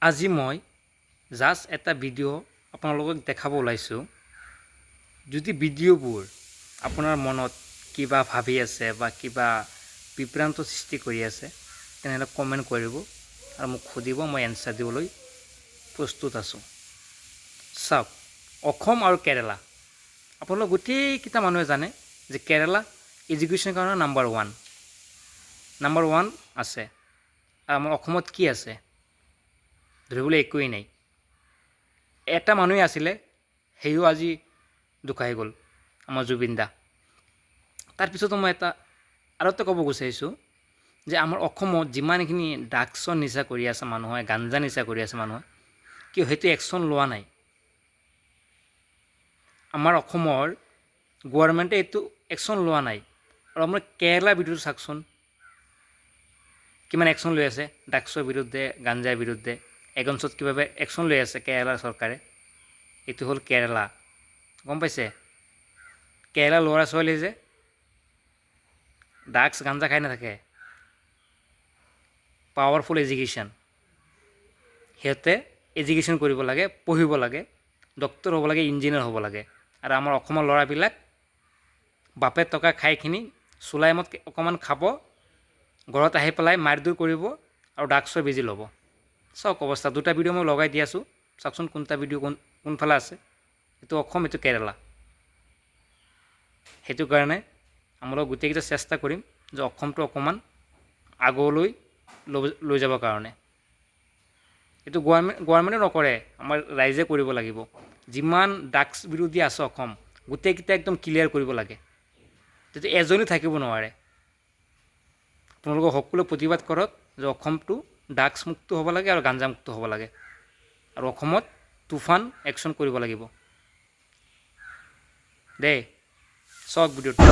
আজি মই জাষ্ট এটা ভিডিঅ' আপোনালোকক দেখাব ওলাইছোঁ। যদি ভিডিঅ'বোৰ আপোনাৰ মনত কিবা ভাবি আছে বা কিবা বিভ্ৰান্ত সৃষ্টি কৰি আছে তেনেহ'লে কমেণ্ট কৰিব আৰু মোক সুধিব, মই এনচাৰ দিবলৈ প্ৰস্তুত আছোঁ। চাওক, অসম আৰু কেৰালা, আপোনালোক গোটেইকেইটা মানুহে জানে যে কেৰালা এডুকেশ্যনৰ কাৰণে নাম্বাৰ ওৱান আছে। আৰু আমাৰ অসমত কি আছে? ধৰিবলৈ একোৱেই নাই। এটা মানুহে আছিলে, সেও আজি ঢুকাই গ'ল, আমাৰ জুবিন দা। তাৰপিছতো মই আৰু এটা ক'ব বিচাৰিছোঁ যে আমাৰ অসমত যিমানখিনি ড্ৰাগছৰ নিচা কৰি আছে মানুহে, গাঞ্জা নিচা কৰি আছে মানুহে, কিয় সেইটো একশ্যন লোৱা নাই? আমাৰ অসমৰ গভৰ্ণমেণ্টে এইটো একশ্যন লোৱা নাই। আৰু আমাৰ কেৰেলাৰ ভিডিঅ'টো চাওকচোন, কিমান একশ্যন লৈ আছে ড্ৰাগছৰ বিৰুদ্ধে, গাঞ্জাৰ বিৰুদ্ধে। এগেইনষ্টত কিভাৱে একশ্যন লৈ আছে কেৰেলাৰ চৰকাৰে। এইটো হ'ল কেৰেলা, গম পাইছে? কেৰেলাৰ ল'ৰা ছোৱালী যে ড্ৰাগছ গাঞ্জা খাই নাথাকে, পাৱাৰফুল এডুকেশ্যন। সিহঁতে এডুকেশ্যন কৰিব লাগে, পঢ়িব লাগে, ডক্তৰ হ'ব লাগে, ইঞ্জিনিয়াৰ হ'ব লাগে। আৰু আমাৰ অসমৰ ল'ৰাবিলাক বাপে টকা খাইখিনি চুলাইমত অকণমান খাব, ঘৰত আহি পেলাই মাৰধৰ কৰিব আৰু ড্ৰাগছৰ বেজি ল'ব। চাওক অৱস্থা। দুটা ভিডিঅ' মই লগাই দি আছোঁ, চাওকচোন কোনটা ভিডিঅ' কোনফালে আছে। এইটো অসম, এইটো কেৰেলা। সেইটো কাৰণে আমালোক গোটেইকেইটা চেষ্টা কৰিম যে অসমটো অকণমান আগলৈ লৈ যাবৰ কাৰণে। এইটো গভৰ্ণমেণ্টে নকৰে, আমাৰ ৰাইজে কৰিব লাগিব। যিমান ড্ৰাগছ বিৰোধী আছে অসম, গোটেইকেইটা একদম ক্লিয়াৰ কৰিব লাগে, যাতে এজনো থাকিব নোৱাৰে। আপোনালোকে সকলোৱে প্ৰতিবাদ কৰক যে অসমটো ড্ৰাগছ মুক্ত হ'ব লাগে আৰু গাঞ্জা মুক্ত হ'ব লাগে। আৰু অসমত তুফান একশ্যন কৰিব লাগিব দেই। চাওক ভিডিঅ'টো।